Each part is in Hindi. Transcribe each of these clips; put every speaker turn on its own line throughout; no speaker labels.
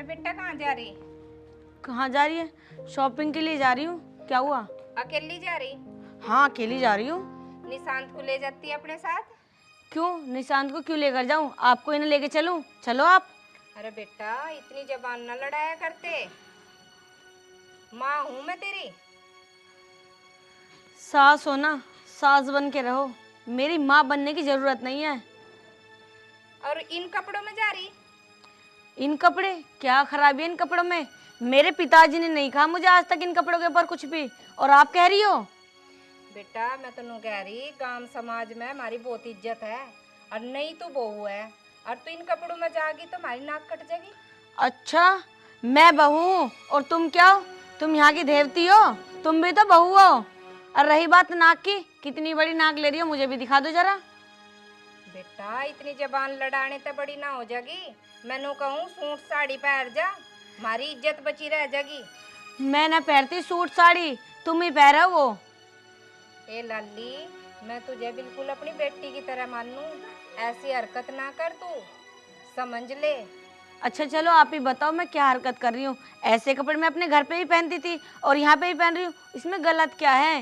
अरे बेटा कहाँ जा रही?
कहाँ जा रही है? शॉपिंग के लिए जा रही हूँ। क्या हुआ?
अकेली जा रही?
हाँ अकेली जा रही हूँ।
निशांत को ले जाती है अपने साथ?
क्यों? निशांत को क्यों लेकर जाऊँ? आपको इन्हें लेके चलूँ? चलो आप।
अरे बेटा इतनी जबान न लड़ाया करते, माँ हूँ मैं तेरी।
सास हो ना, सास बन के रहो, मेरी माँ बनने की जरूरत नहीं है।
और इन कपड़ों में जा रही?
इन कपड़े क्या खराबी है इन कपड़ों में? मेरे पिताजी ने नहीं कहा मुझे आज तक इन कपड़ों के ऊपर कुछ भी, और आप कह रही हो?
बेटा मैं तो कह रही, गांव समाज में हमारी बहुत इज्जत है, और नहीं तू बहू है, और तू इन कपड़ों में जाएगी तो हमारी नाक कट जाएगी।
अच्छा, मैं बहू हूँ और तुम क्या हो? तुम यहाँ की देवती हो? तुम भी तो बहू हो। और रही बात नाक की, कितनी बड़ी नाक ले रही हो मुझे भी दिखा दो जरा।
बेटा इतनी जबान लड़ाने तो बड़ी ना हो जाएगी। मैनू कहूँ सूट साड़ी पहन जा, हमारी इज्जत बची रह जाएगी।
मैं ना पहनती सूट साड़ी, तुम ही पहनो वो।
ए लाली, मैं तुझे बिल्कुल अपनी बेटी की तरह मानूं, ऐसी हरकत ना कर तू, समझ ले।
अच्छा चलो आप ही बताओ मैं क्या हरकत कर रही हूँ? ऐसे कपड़े मैं अपने घर पे भी पहनती थी और यहाँ पे भी पहन रही हूँ, इसमें गलत क्या है?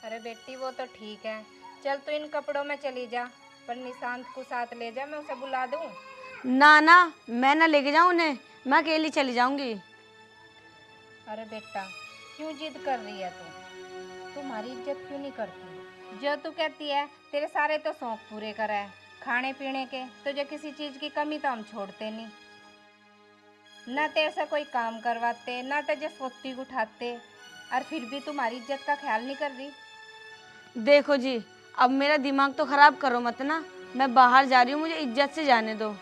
अरे बेटी वो तो ठीक है, चल तू इन कपड़ों में चली जा, पर निशांत को साथ ले जा, मैं उसे बुला दूं।
ना ना, मैं ना लेके जाऊँ उन्हें, मैं अकेली चली जाऊंगी।
अरे बेटा क्यों जिद कर रही है तू? तुम्हारी इज्जत क्यों नहीं करती? जो तू कहती है तेरे सारे तो शौक पूरे कर है, खाने पीने के, तुझे किसी चीज की कमी तो हम छोड़ते नहीं। ना तेरे से कोई काम करवाते, ना तुझे सोती उठाते, और फिर भी तुम्हारी इज्जत का ख्याल नहीं कर रही।
देखो जी, अब मेरा दिमाग तो खराब करो मत ना, मैं बाहर जा रही हूँ, मुझे इज्जत से जाने दो।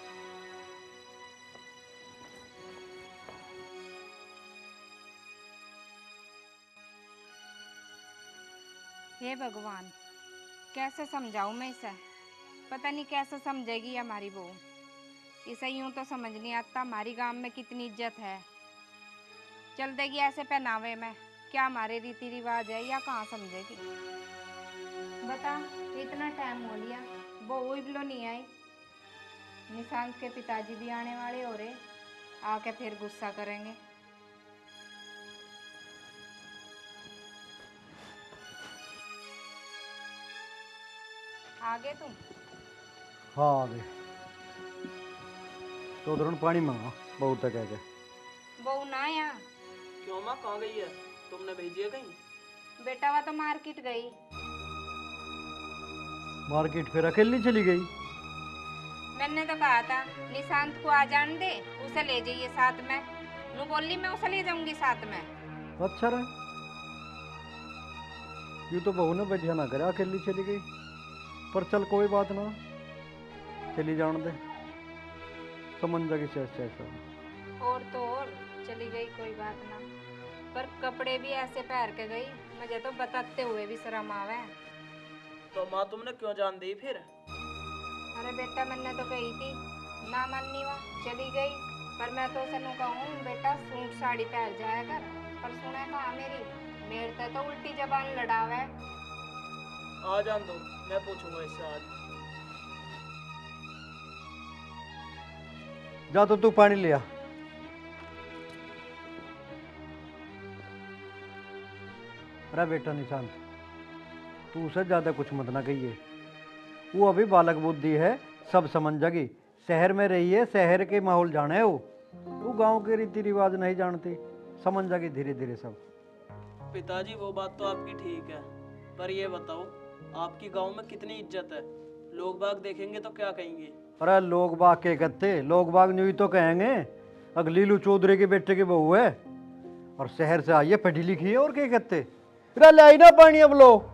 हे भगवान, कैसे समझाऊं मैं इसे? पता नहीं कैसे समझेगी हमारी बहू। इसे यूं तो समझ नहीं आता हमारी गांव में कितनी इज्जत है। चल देगी ऐसे पहनावे में, क्या हमारे रीति रिवाज है या कहाँ समझेगी? बता, इतना टाइम हो लिया, बहू इबलो नहीं आई। निशांत के पिताजी भी आने वाले हो रहे, आके फिर गुस्सा करेंगे। आगे तुम?
हाँ आ गए। तो उधर पानी मंगा बहुत तक है।
बहू ना यहाँ।
क्यों माँ, कहाँ गई है? तुमने भेजी है कहीं?
बेटा वह तो मार्केट गई।
मार्केट फिर अकेली चली गई?
मैंने तो कहा था निशांत को आ जाने दे, उसे ले जाइए साथ में। नू बोली मैं उसे ले जाऊंगी साथ में।
अच्छा रहा, यूँ तो बहू ने बजिया ना करे, अकेली चली गई। पर चल कोई बात ना, चली जान दे, समझ जाएगी ऐसा।
और तो और चली गई कोई बात ना, पर कपड़े भी ऐसे पहन के गई, मुझे तो बताते हुए भी शर्म आवे।
तो माँ तुमने क्यों जान दी फिर?
अरे बेटा मैंने तो कही थी, ना माननी वो चली गई, पर मैं तो उसे नू कहूँ बेटा सूट साड़ी पहन जाया कर, पर सुने कहाँ मेरी, मेरे से तो उल्टी जबान लड़ावे।
आ जान दो, मैं पूछूंगा इससे आज।
जा तो तू पानी लिया। अरे बेटा निशांत, तू उसे ज्यादा कुछ मत ना कहिए, वो अभी बालक बुद्धि है, सब समझ जाएगी। शहर में रही है, शहर के माहौल जाने वो गांव के रीति रिवाज नहीं जानती, समझ जाएगी धीरे धीरे सब।
पिताजी वो बात तो आपकी ठीक है, पर ये बताओ आपकी गांव में कितनी इज्जत है? लोग बाग देखेंगे तो क्या कहेंगे?
अरे लोग बाग के कहते, लोग बाग न्यू ही तो कहेंगे अगलीलू चौधरी के बेटे की बहू है और शहर से आई है, पढ़ी लिखी है, और क्या कहते। अरे ले आई ना पानी अब लो।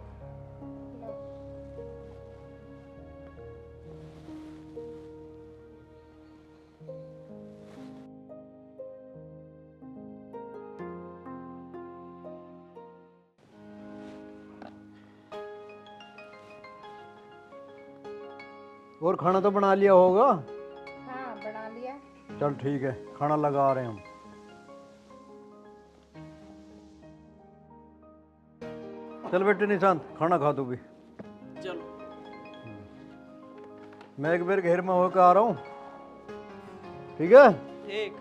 और खाना तो बना लिया होगा?
हाँ बना लिया।
चल ठीक है, खाना लगा रहे हैं हम। चल बेटे निशांत, खाना खा तू भी।
चलो।
मैं एक बार घेर में होकर आ रहा हूँ, ठीक है?
ठीक।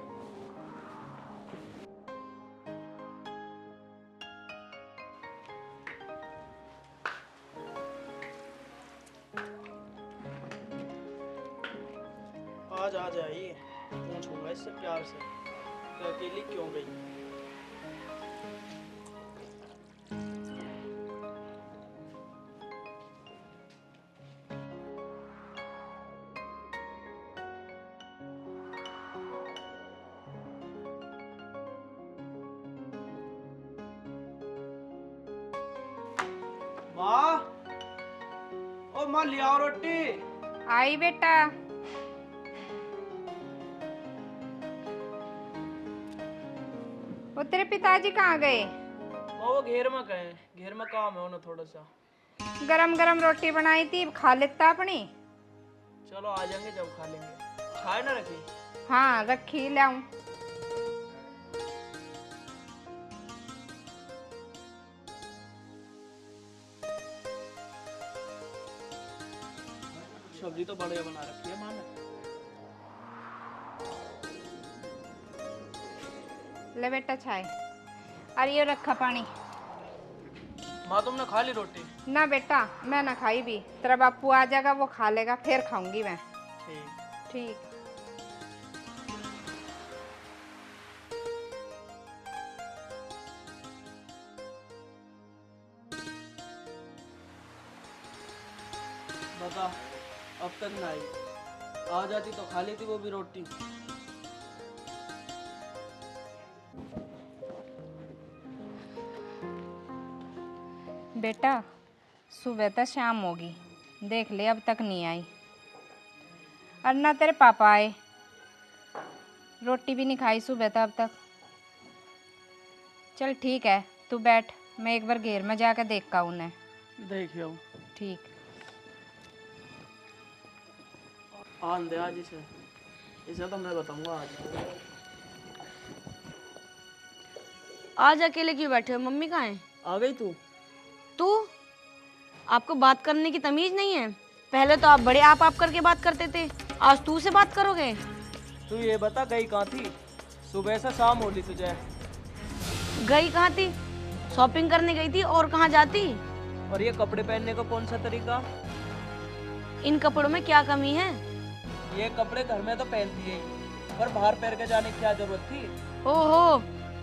आज आ जाइए, पूछूंगा इससे प्यार से कि अकेली क्यों गई। माँ, ओ माँ ले आओ रोटी।
आई बेटा। वो तेरे पिताजी कहाँ गए?
वो घेर में गए, घेर में काम है उन्हें थोड़ा सा।
गरम गरम रोटी बनाई थी, खा लेता अपनी।
चलो आ जाएंगे जब खा लेंगे। चाय ना रखी?
हाँ रखी, लाऊं।
सब्जी तो बढ़िया बना रखी है माँ ने।
ले बेटा चाय, और ये रखा पानी।
माँ तुमने खा ली रोटी?
ना बेटा, मैं ना खाई भी। तेरा बापू आ जाएगा, वो खा लेगा, फिर खाऊंगी मैं।
ठीक।
ठीक।
बता, अब तक ना आई। आ जाती तो खा लेती वो भी रोटी।
बेटा सुबह तक शाम होगी, देख ले अब तक नहीं आई। और ना तेरे पापा आए, रोटी भी नहीं खाई सुबह तक अब तक। चल ठीक है, तू बैठ, मैं एक बार घेर में जाकर देख का उन्हें।
देखियो।
ठीक।
आन दे आज इसे, इसे तो मैं बताऊंगा आज।
आज अकेले क्यों बैठे हो? मम्मी कहाँ है?
आ गई तू?
तू? आपको बात करने की तमीज नहीं है? पहले तो आप बड़े आप करके बात करते थे, आज तू से बात करोगे?
तू ये बता गई कहाँ थी? सुबह से शाम हो ली तुझे।
गई कहाँ थी? शॉपिंग करने गई थी, और कहाँ जाती?
और ये कपड़े पहनने का कौन सा तरीका?
इन कपड़ों में क्या कमी है?
ये कपड़े घर में तो पहनती है, पर बाहर पहन के जाने की क्या जरूरत थी?
ओहो,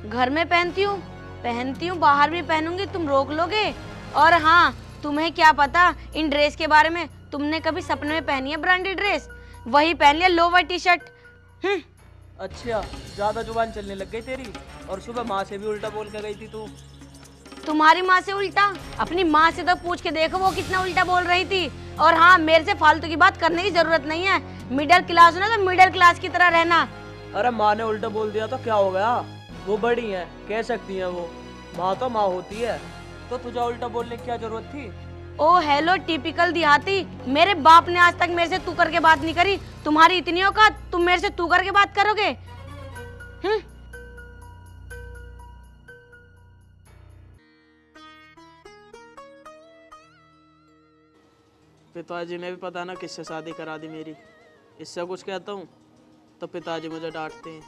घर में पहनती हूँ, बाहर भी पहनूंगी, तुम रोक लोगे? और हाँ, तुम्हें क्या पता इन ड्रेस के बारे में? तुमने कभी सपने में पहनी है ब्रांडेड ड्रेस? वही पहन लिया लोवर टी शर्ट।
अच्छा, ज्यादा जुबान चलने लग गई तेरी। और सुबह माँ से भी उल्टा बोल के गई थी तू।
तुम्हारी माँ से उल्टा? अपनी माँ से तो पूछ के देखो वो कितना उल्टा बोल रही थी। और हाँ, मेरे से फालतू की बात करने की जरूरत नहीं है। मिडिल क्लास हो ना, तो मिडिल क्लास की तरह रहना।
अरे माँ ने उल्टा बोल दिया तो क्या हो गया? वो बड़ी है, कह सकती है वो। माँ तो माँ होती है, तो तुझे उल्टा बोलने की क्या जरूरत थी?
ओ हेलो टिपिकल देहाती, मेरे बाप ने आज तक मेरे से तू करके बात नहीं करी। तुम्हारी इतनी औकात, तुम मेरे से तू करके बात करोगे?
पिताजी ने भी पता ना किससे शादी करा दी मेरी। इससे कुछ कहता हूँ तो पिताजी मुझे डांटते हैं।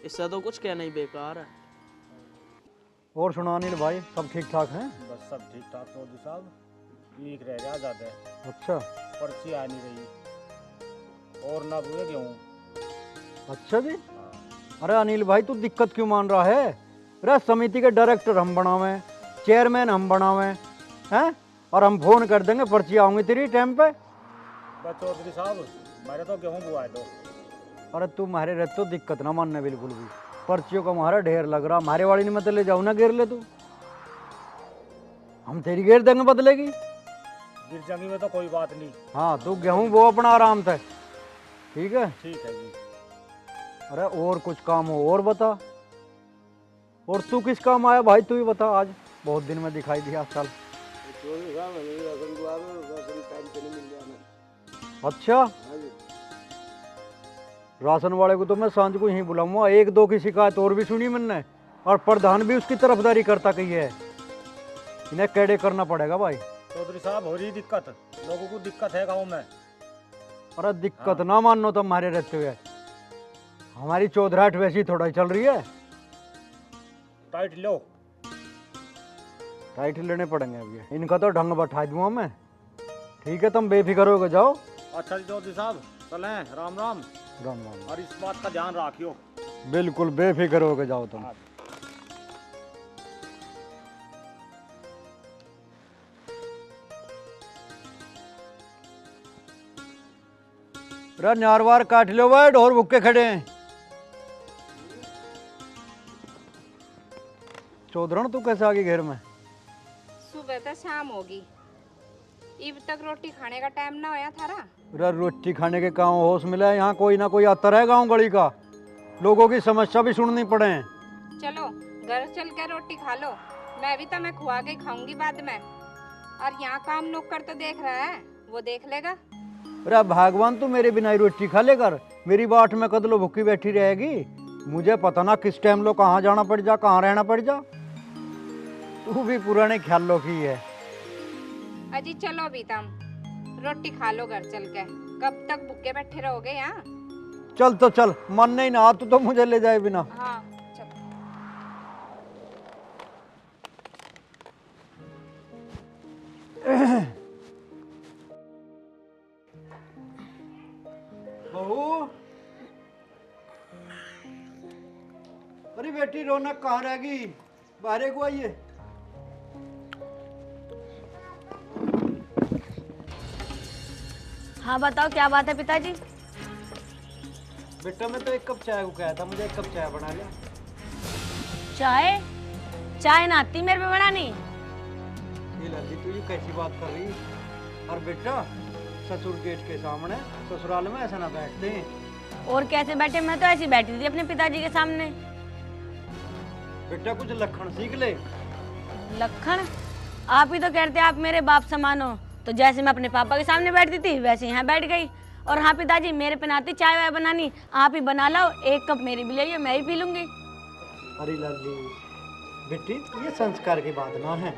इससे तो कुछ कहना ही बेकार है।
और सुना अनिल भाई, सब ठीक ठाक हैं?
बस सब ठीक ठाक चौधरी साहब, ठीक रह रहा ज़्यादा है।
अच्छा।
पर्ची आ नहीं रही और ना बुए गेहूँ।
अच्छा जी। अरे अनिल भाई, तू दिक्कत क्यों मान रहा है? अरे समिति के डायरेक्टर हम बनावे, चेयरमैन हम बनावे हैं, और हम फोन कर देंगे, पर्ची आऊंगी तेरी टाइम पे।
बस चौधरी साहब, मेरे तो गेहूँ बुआए दो।
अरे तू हमारे रहते तो दिक्कत ना मानने बिल्कुल भी। पर्चियों का हमारा ढेर लग रहा, हमारे वाली में तो ले जाओ ना, घेर ले तू, हम तेरी घेर देंगे बदलेगी।
गिर जंगी में तो कोई बात नहीं।
हाँ, तू गेहूँ वो अपना आराम से, ठीक है?
ठीक है जी।
अरे और कुछ काम हो और बता। और तू किस काम आया भाई, तू ही बता। आज बहुत दिन में दिखाई दिया साल। अच्छा, राशन वाले को तो मैं सांझ को यहीं बुलाऊंगा। एक दो की शिकायत और भी सुनी मैंने, और प्रधान भी उसकी तरफदारी करता कही है। इन्हें कैडे करना पड़ेगा भाई।
चौधरी साहब, हो रही दिक्कत, लोगों को दिक्कत है गाँव में।
अरे दिक्कत ना मानो तो हमारे रहते हुए, हमारी चौधराहट वैसी थोड़ा ही चल रही है।
टाइट लो।
टाइट लेने पड़ेंगे अभी, इनका तो ढंग बैठा दूंगा मैं। ठीक है, तुम बेफिक्र होकर जाओ।
अच्छा जी चौधरी साहब, चलें, राम राम।
राम राम।
और इस बात का ध्यान रखियो।
बिल्कुल बेफिक्र होके जाओ तुम।
हाँ।
रे नारवार काट लो भाई, ढोर भुक्के खड़े हैं। चौधरण तू कैसे आ गई घर में?
सुबह तो शाम होगी, इब तक रोटी खाने का टाइम ना होया थारा।
रे रोटी खाने के काम होश मिला है, यहाँ कोई ना कोई आता है गाँव गली का, लोगों की समस्या भी सुननी पड़े।
चलो घर चल के रोटी खा लो, मैं भी तो मैं खुआ के खाऊंगी बाद में। और यहाँ काम नौकर तो देख रहा है, वो देख लेगा।
अरे भगवान तू मेरे बिना ही रोटी खा लेकर, मेरी बाट में कद लो भूखी बैठी रहेगी। मुझे पता ना किस टाइम लो कहाँ जाना पड़ जा, कहाँ रहना पड़ जा। तू भी पुराने ख्यालों की है।
अजी चलो भी तुम रोटी खा लो घर चल के, कब तक भूखे बैठे रहोगे यहाँ।
चल तो चल, मन नहीं ना तू तो मुझे ले जाए बिना।
हाँ चलो।
बहू, अरे बेटी रौनक कहाँ रह गई? बाहर को आइए।
हाँ बताओ क्या बात है पिताजी?
बेटा मैं तो एक कप चाय को कहा था, मुझे एक कप चाय बना लिया।
चाय? चाय ना आती मेरे पे बनानी।
ये लाली तू ये कैसी बात कर रही? और बेटा ससुर गेट के सामने, ससुराल में ऐसा ना बैठते हैं।
और कैसे बैठे? मैं तो ऐसी बैठी थी अपने पिताजी के सामने।
बेटा कुछ लक्षण सीख ले।
लखन, आप ही तो कहते आप मेरे बाप समान हो, तो जैसे मैं अपने पापा के सामने बैठती थी वैसे यहाँ बैठ गई। और हाँ पिताजी, मेरे पे नाती चाय वाय बनानी, आप ही बना लाओ, एक कप मेरी भी ले, मैं ही पी लूंगी।
अरे लाली बेटी ये संस्कार की बात ना है,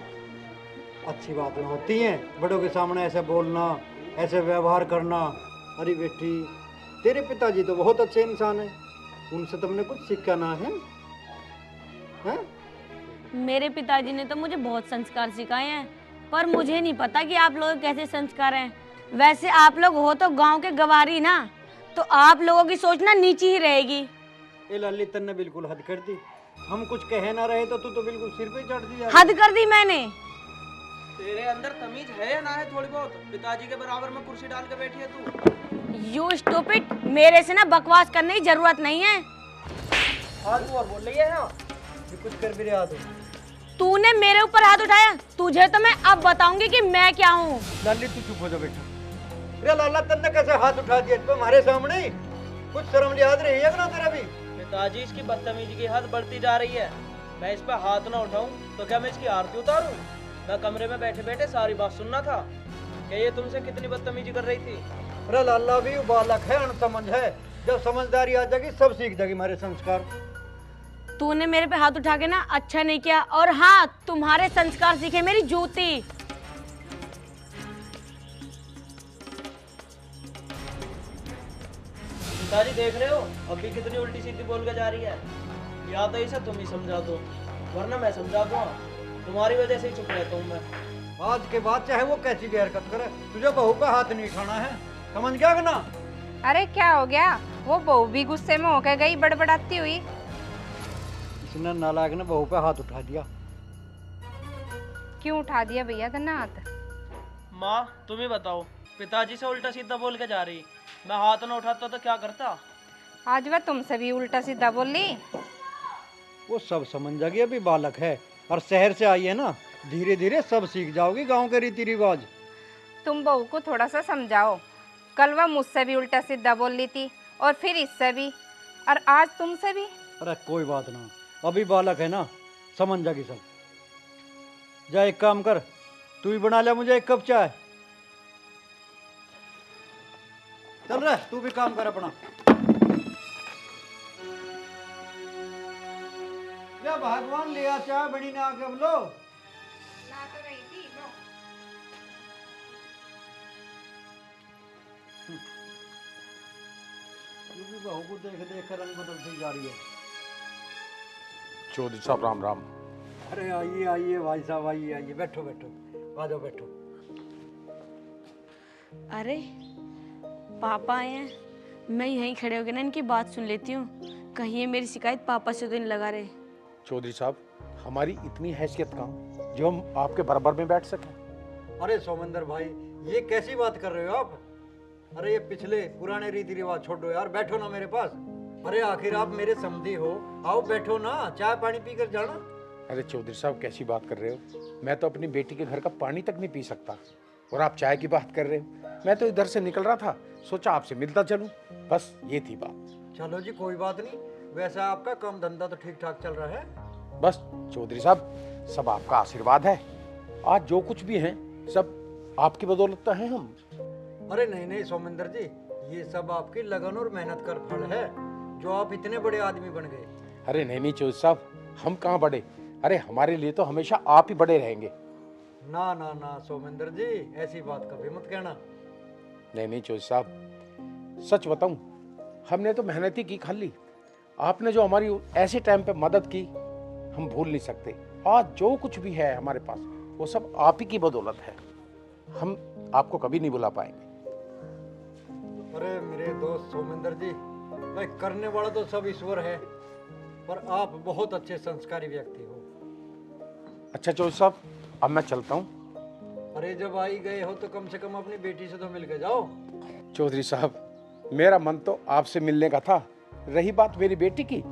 अच्छी बातें होती हैं बड़ों के सामने ऐसे बोलना, ऐसे व्यवहार करना। अरे बेटी तेरे पिताजी तो बहुत अच्छे इंसान हैं, उनसे तुमने कुछ सीखा ना है, हैं?
मेरे पिताजी ने तो मुझे बहुत संस्कार सिखाए हैं, पर मुझे नहीं पता कि आप लोग कैसे संस्कार हैं। वैसे आप लोग हो तो गांव के गवारी ना, तो आप लोगों की सोच ना नीची ही रहेगी।
ए लाली तन्ने बिल्कुल हद कर दी, हम कुछ कह ना रहे तो तू तो बिल्कुल सिर पे चढ़ दी।
हद कर दी मैंने।
तेरे अंदर तमीज है या ना है थोड़ी बहुत? पिताजी के बराबर में कुर्सी डाल के बैठी है तू।
यू स्टूपिड, मेरे से ना बकवास करने की जरूरत नहीं है।
आज और बोल रही है ना?
ये कुछ कर भी रहा तू।
तूने मेरे ऊपर हाथ उठाया, तुझे तो मैं अब बताऊंगी कि मैं क्या हूँ।
लाली तू चुप हो जा बेटा। अरे लाला तन्ने कैसे हाथ उठा दिया इस पे हमारे सामने? कुछ शर्म लिहाज रही है ना तेरा भी?
पिताजी इसकी बदतमीजी की हद बढ़ती जा रही है। मैं इस पे हाथ ना उठाऊं तो क्या मैं इसकी आरती उतारूं? मैं कमरे में बैठे बैठे सारी बात सुनना था। क्या ये तुमसे कितनी बदतमीजी कर रही थी?
अरे लाला भी बालक है, अनसमझ है, जब समझदारी आ जाएगी सब सीख जाएगी हमारे संस्कार।
तूने मेरे पे हाथ उठा के ना अच्छा नहीं किया, और हाँ तुम्हारे संस्कार सीखे मेरी जूती।
पिताजी देख रहे हो अभी कितनी उल्टी सीधी बोल के जा रही है। या तो इसे तुम ही समझा दो, वरना मैं समझा दूंगा। तुम्हारी वजह से ही चुप रहता हूँ मैं।
आज के बाद चाहे वो कैसी भी हरकत करे, तुझे बहू का हाथ नहीं उठाना है, समझ गया कि ना?
अरे क्या हो गया? वो बहू भी गुस्से में होकर गई बड़बड़ाती हुई।
इसने नालायक ने बहू पे हाथ उठा दिया।
क्यों उठा दिया भैया तेने हाथ?
माँ तुम ही बताओ, पिताजी से उल्टा सीधा बोल के जा रही, मैं हाथ ना उठाता तो क्या करता?
आज वह तुमसे भी उल्टा सीधा बोली।
वो सब समझ जाएगी, अभी बालक है और शहर से आई है ना, धीरे धीरे सब सीख जाओगी गांव के रीति रिवाज।
तुम बहू को थोड़ा सा समझाओ, कल वह मुझसे भी उल्टा सीधा बोल ली थी, और फिर इससे भी, और आज तुमसे भी।
अरे कोई बात ना, अभी बालक है ना, समझ जाएगी सब। जा एक काम कर, तू ही बना ले मुझे एक कप चाय। चल रहा तू भी काम कर अपना। क्या भगवान लिया चाय बड़ी ना आके अब लो।
ला तो रही थी, लो।
तू भी बहू को देख देख कर रंग बदलती जा रही है।
चौधरी साहब राम राम।
अरे आइए आइए भाई साहब, आइए आइए, बैठो बैठो, आ जाओ बैठो।
अरे पापा आए हैं, मैं यहीं खड़े होकर ना इनकी बात सुन लेती हूँ, कहीं ये मेरी शिकायत पापा से तो नहीं लगा रहे।
चौधरी साहब, हमारी इतनी हैसियत कहाँ जो हम आपके बराबर में बैठ सकें।
अरे सोमेंद्र भाई, ये कैसी बात कर रहे हो आप? अरे ये पिछले पुराने रीति रिवाज छोड़ो यार, बैठो ना मेरे पास। अरे आखिर आप मेरे समधी हो, आओ बैठो ना, चाय पानी पी कर जाना।
अरे चौधरी साहब, कैसी बात कर रहे हो? मैं तो अपनी बेटी के घर का पानी तक नहीं पी सकता और आप चाय की बात कर रहे हो। मैं तो इधर से निकल रहा था, सोचा आपसे मिलता चलूं, बस ये थी बात।
चलो जी, कोई बात नहीं। वैसे आपका काम धंधा तो ठीक ठाक चल रहा है?
बस चौधरी साहब, सब आपका आशीर्वाद है। आज जो कुछ भी है सब आपकी बदौलत तो है हम।
अरे नहीं नहीं सोमेंद्र जी, ये सब आपकी लगन और मेहनत का फल है, जो आप इतने बड़े आदमी बन गए।
अरे नहीं चौधरी साहब, हम कहाँ बड़े, अरे हमारे लिए तो हमेशा आप ही बड़े रहेंगे।
ना ना ना सोमेंद्र जी, ऐसी बात कभी मत कहना।
नहीं चौधरी साहब, सच बताऊं, हमने तो मेहनत ही की खाली। आपने जो हमारी ऐसे टाइम पे मदद की, हम भूल नहीं सकते। आज जो कुछ भी है हमारे पास, वो सब आप ही की बदौलत है। हम आपको कभी नहीं भुला पाएंगे।
अरे मेरे दोस्त सोमेंद्र जी, भाई करने वाला तो सब ईश्वर है, पर आप बहुत अच्छे संस्कारी व्यक्ति हो।
अच्छा चौधरी साहब, अब मैं चलता हूँ।
अरे जब आई गए हो तो कम से कम अपनी बेटी से तो मिल के जाओ।
चौधरी साहब, मेरा मन तो आपसे मिलने का था। रही बात मेरी बेटी की,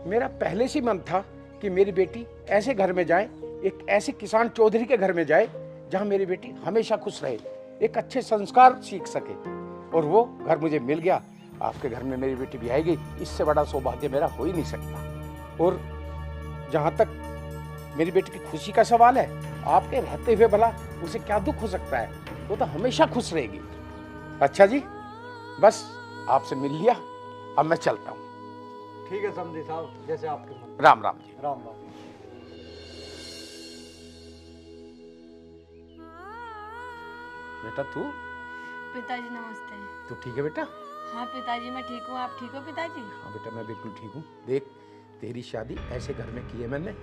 मेरा पहले से मन था कि मेरी बेटी ऐसे घर में जाए, एक ऐसे किसान चौधरी के घर में जाए जहाँ मेरी बेटी हमेशा खुश रहे, एक अच्छे संस्कार सीख सके, और वो घर मुझे मिल गया। आपके घर में मेरी बेटी भी आएगी, इससे बड़ा सौभाग्य मेरा हो ही नहीं सकता। और जहाँ तक मेरी बेटी की खुशी का सवाल है, आपके रहते हुए भला उसे क्या दुख हो सकता है? वो तो हमेशा खुश रहेगी। अच्छा जी, बस आपसे मिल लिया, अब मैं चलता हूँ।
ठीक है समझी साहब, जैसे आपके मन।
राम राम जी।
राम राम।
बेटा तू
पिताजी नमस्ते।
तू ठीक है बेटा?
हाँ पिताजी, मैं ठीक हूँ, आप ठीक हो पिताजी?
हाँ बेटा, मैं बिल्कुल ठीक हूँ। देख, तेरी शादी ऐसे घर में की है मैंने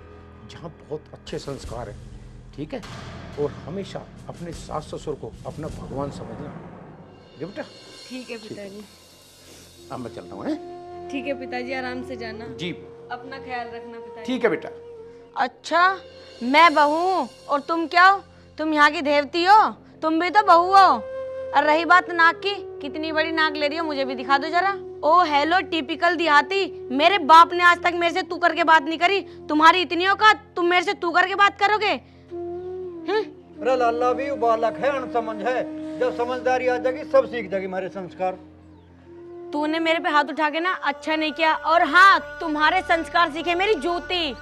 जहाँ बहुत अच्छे संस्कार हैं, ठीक है? और हमेशा अपने सास ससुर को अपना भगवान समझना, ठीक है बेटा?
ठीक है पिताजी।
अब मैं चलता हूँ। हैं?
ठीक है पिताजी, आराम से जाना,
जी
अपना ख्याल रखना पिताजी।
ठीक है बेटा।
अच्छा, मैं बहू हूँ और तुम क्या हो? तुम यहाँ की देवती हो? तुम भी तो बहू हो। और रही बात नाक की, कितनी बड़ी नाक ले रही हो, मुझे भी दिखा दो जरा। ओ हेलो टिपिकल देहाती, मेरे बाप ने आज तक मेरे से तू करके बात नहीं करी। तुम्हारी इतनी औकात, तुम मेरे से तू करके बात करोगे?
अरे लाला भी बालक है, अनसमझ है। जब समझदारी आ जाएगी सब सीख जाएगी हमारे संस्कार।
तूने मेरे पे हाथ उठा के ना अच्छा नहीं किया। और हाँ, तुम्हारे संस्कार सीखे मेरी जूती।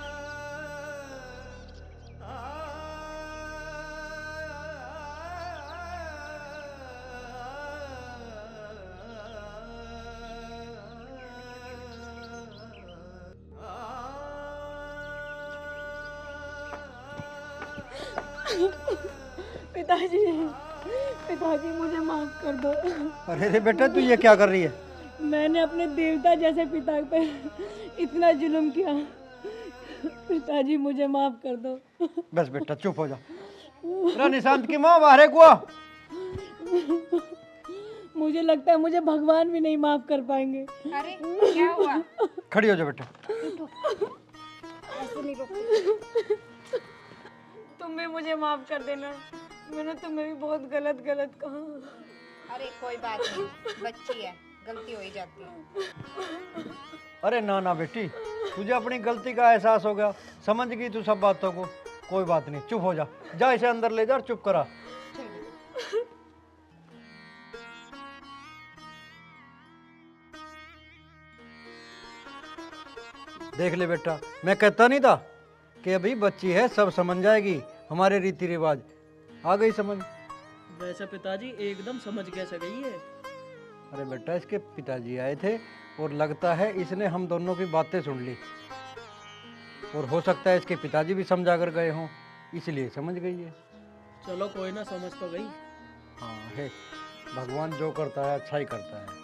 पिताजी, पिताजी मुझे माफ कर दो।
अरे रे बेटा, तू ये क्या कर रही है?
मैंने अपने देवता जैसे पिता पे इतना जुल्म किया। पिताजी मुझे माफ कर दो।
बस बेटा चुप हो जा। अरे निशांत की माँ बाहर है कुआ।
मुझे लगता है मुझे भगवान भी नहीं माफ कर पाएंगे।
अरे क्या हुआ?
खड़ी हो जा बेटा।
ऐसे नहीं रोकते।
तुम भी मुझे माफ कर देना, मैंने तुम्हें भी बहुत गलत कहा।
अरे कोई बात नहीं, बच्ची है, गलती हो ही जाती है।
अरे ना ना बेटी, तुझे अपनी गलती का एहसास हो गया, समझ गई तू सब बातों को। कोई बात नहीं, चुप हो जा। जा इसे अंदर ले जा और चुप करा। देख ले बेटा, मैं कहता नहीं था कि अभी बच्ची है, सब समझ जाएगी हमारे रीति रिवाज। आ गई समझ?
वैसे पिताजी एकदम समझ कैसे गई है?
अरे बेटा, इसके पिताजी आए थे और लगता है इसने हम दोनों की बातें सुन ली, और हो सकता है इसके पिताजी भी समझा कर गए हों, इसलिए समझ गई है।
चलो कोई ना, समझ तो गई।
हाँ है, भगवान जो करता है अच्छा ही करता है।